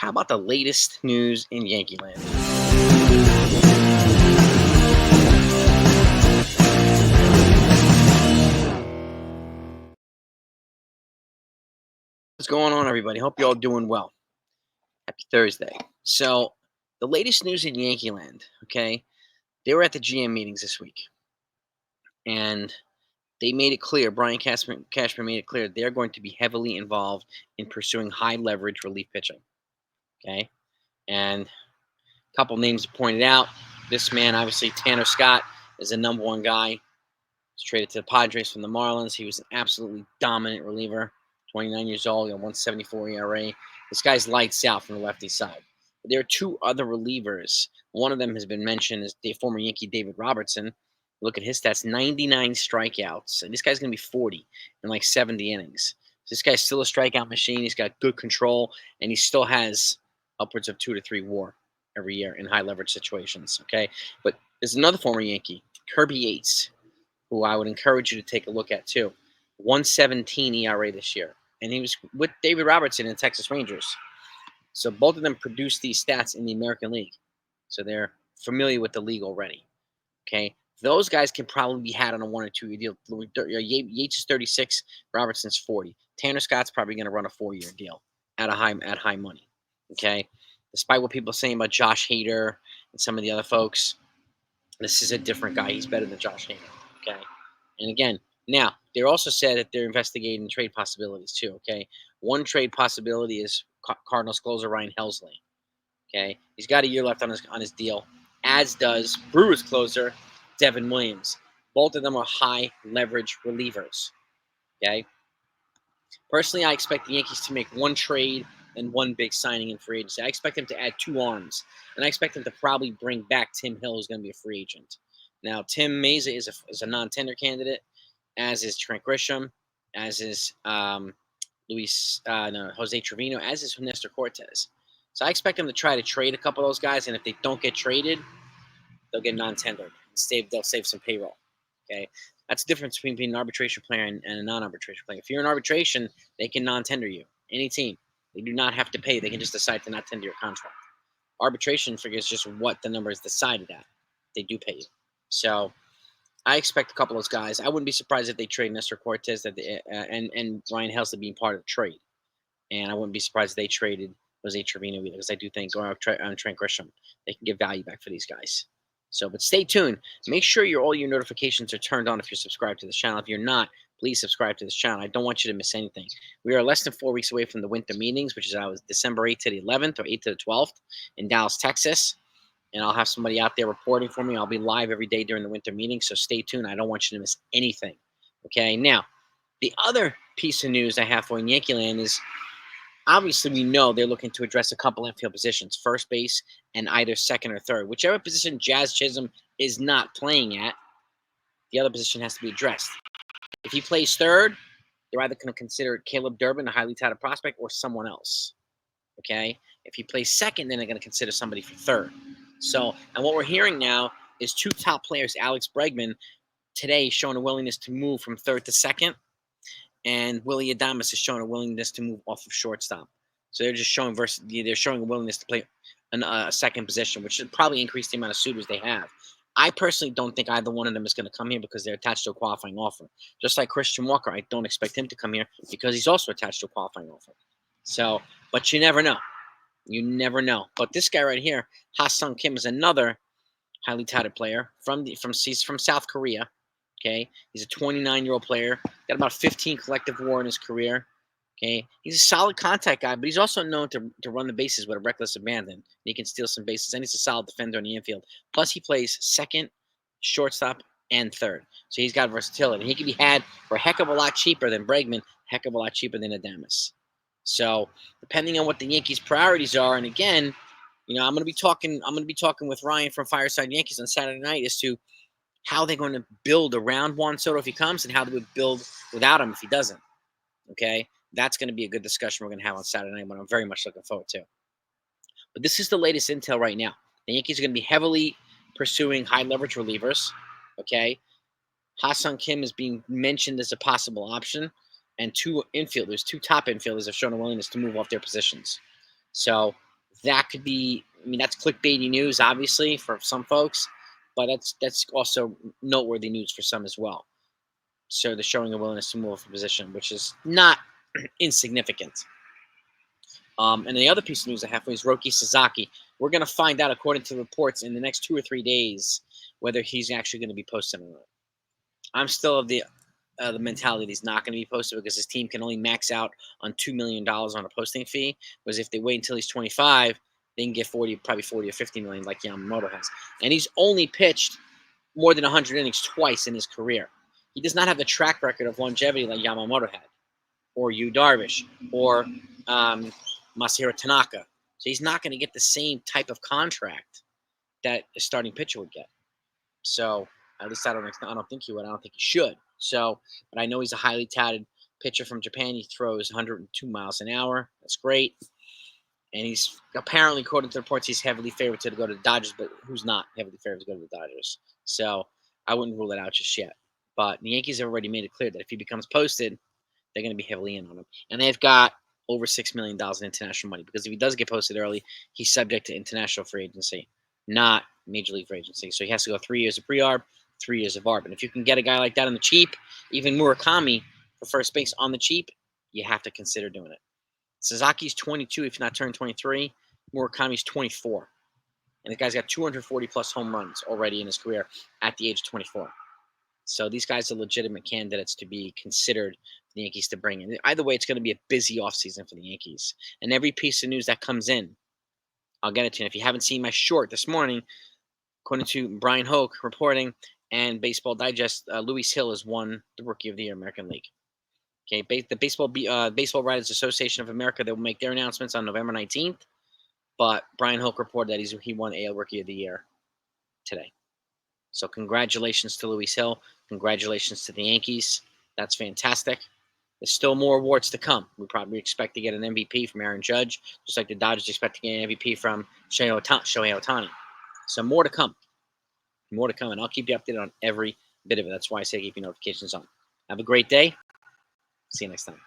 How about the latest news in Yankee land? What's going on, everybody? Hope you're all doing well. Happy Thursday. So, the latest news in Yankee land, okay? They were at the GM meetings this week, and they made it clear, Brian Cashman made it clear, they're going to be heavily involved in pursuing high leverage relief pitching, okay? And a couple names pointed out. This man, obviously, Tanner Scott, is the number one guy. He's traded to the Padres from the Marlins. He was an absolutely dominant reliever. 29 years old, 174 ERA. This guy's lights out from the lefty side. But there are two other relievers. One of them has been mentioned as the former Yankee David Robertson. Look at his stats, 99 strikeouts. And this guy's going to be 40 in like 70 innings. So this guy's still a strikeout machine. He's got good control, and he still has upwards of 2 to 3 WAR every year in high leverage situations. Okay, but there's another former Yankee, Kirby Yates, who I would encourage you to take a look at too. 117 ERA this year. And he was with David Robertson in Texas Rangers. So both of them produced these stats in the American League. So they're familiar with the league already. Okay. Those guys can probably be had on a 1 or 2 year deal. Yates is 36, Robertson's 40. Tanner Scott's probably going to run a 4-year deal at high money. Okay. Despite what people are saying about Josh Hader and some of the other folks, this is a different guy. He's better than Josh Hader. Okay. And again, now, they also said that they're investigating trade possibilities too, okay? One trade possibility is Cardinals closer Ryan Helsley, okay? He's got a year left on his deal, as does Brewers closer Devin Williams. Both of them are high leverage relievers, okay? Personally, I expect the Yankees to make one trade and one big signing in free agency. I expect them to add 2 arms, and I expect them to probably bring back Tim Hill, who's going to be a free agent. Now, Tim Meza is a non-tender candidate, as is Trent Grisham, as is Jose Trevino, as is Nestor Cortez. So I expect them to try to trade a couple of those guys, and if they don't get traded, they'll get non-tendered. They'll save some payroll. Okay, that's the difference between being an arbitration player and a non-arbitration player. If you're in arbitration, they can non-tender you. Any team, they do not have to pay. They can just decide to not tender your contract. Arbitration figures just what the number is decided at. They do pay you. So I expect a couple of those guys. I wouldn't be surprised if they trade Nestor Cortez and Ryan Helsley being part of the trade. And I wouldn't be surprised if they traded Jose Trevino either, because I do think going on Trent Grisham, they can give value back for these guys. So, but stay tuned. Make sure all your notifications are turned on if you're subscribed to this channel. If you're not, please subscribe to this channel. I don't want you to miss anything. We are less than 4 weeks away from the winter meetings, which is December 8th to the 11th or 8th to the 12th in Dallas, Texas. And I'll have somebody out there reporting for me. I'll be live every day during the winter meeting, so stay tuned. I don't want you to miss anything. Okay, now, the other piece of news I have for in Yankee land is, obviously we know they're looking to address a couple infield positions, first base and either second or third. Whichever position Jazz Chisholm is not playing at, the other position has to be addressed. If he plays third, they're either going to consider Caleb Durbin, a highly touted prospect, or someone else. Okay? If he plays second, then they're going to consider somebody for third. So, and what we're hearing now is 2 top players, Alex Bregman, today showing a willingness to move from third to second, and Willie Adames has shown a willingness to move off of shortstop. So they're just showing they're showing a willingness to play a second position, which should probably increase the amount of suitors they have. I personally don't think either one of them is going to come here because they're attached to a qualifying offer. Just like Christian Walker, I don't expect him to come here because he's also attached to a qualifying offer. So, but you never know. You never know. But this guy right here, Ha-Sung Kim, is another highly touted player he's from South Korea. Okay, he's a 29-year-old player. Got about 15 collective WAR in his career. Okay, he's a solid contact guy, but he's also known to run the bases with a reckless abandon. He can steal some bases, and he's a solid defender in the infield. Plus, he plays second, shortstop, and third. So he's got versatility. He can be had for a heck of a lot cheaper than Bregman, heck of a lot cheaper than Adames. So, depending on what the Yankees' priorities are, and again, I'm going to be talking with Ryan from Fireside Yankees on Saturday night as to how they're going to build around Juan Soto if he comes, and how they would build without him if he doesn't. Okay, that's going to be a good discussion we're going to have on Saturday night, what I'm very much looking forward to. But this is the latest intel right now. The Yankees are going to be heavily pursuing high leverage relievers. Okay, Ha-Sung Kim is being mentioned as a possible option. And 2 top infielders have shown a willingness to move off their positions. So that could be. I mean, that's clickbaity news, obviously, for some folks, but that's also noteworthy news for some as well. So they're showing a willingness to move for position, which is not insignificant. And the other piece of news I have for you is Roki Sazaki. We're going to find out, according to reports, in the next 2 or 3 days, whether he's actually going to be posted or not. I'm still of the mentality that he's not going to be posted because his team can only max out on $2 million on a posting fee. Whereas if they wait until he's 25, they can get probably 40 or 50 million like Yamamoto has. And he's only pitched more than 100 innings twice in his career. He does not have the track record of longevity like Yamamoto had, or Yu Darvish, or Masahiro Tanaka. So he's not going to get the same type of contract that a starting pitcher would get. So at least I don't think he would. I don't think he should. So, but I know he's a highly touted pitcher from Japan. He throws 102 miles an hour. That's great. And he's apparently, according to reports, he's heavily favored to go to the Dodgers, but who's not heavily favored to go to the Dodgers? So I wouldn't rule it out just yet. But the Yankees have already made it clear that if he becomes posted, they're going to be heavily in on him. And they've got over $6 million in international money because if he does get posted early, he's subject to international free agency, not Major League free agency. So he has to go 3 years of pre-arb, 3 years of arb. And if you can get a guy like that on the cheap, even Murakami for first base on the cheap, you have to consider doing it. Sazaki's 22, if not turned 23. Murakami's 24. And the guy's got 240-plus home runs already in his career at the age of 24. So these guys are legitimate candidates to be considered for the Yankees to bring in. Either way, it's going to be a busy offseason for the Yankees. And every piece of news that comes in, I'll get it to you. And if you haven't seen my short this morning, according to Brian Hoke reporting and Baseball Digest, Luis Hill has won the Rookie of the Year American League. Okay, the Baseball Writers Association of America, they will make their announcements on November 19th. But Brian Hoke reported that he won AL Rookie of the Year today. So congratulations to Luis Hill. Congratulations to the Yankees. That's fantastic. There's still more awards to come. We probably expect to get an MVP from Aaron Judge, just like the Dodgers expect to get an MVP from Shohei Ohtani. So more to come. More to come. And I'll keep you updated on every bit of it. That's why I say keep your notifications on. Have a great day. See you next time.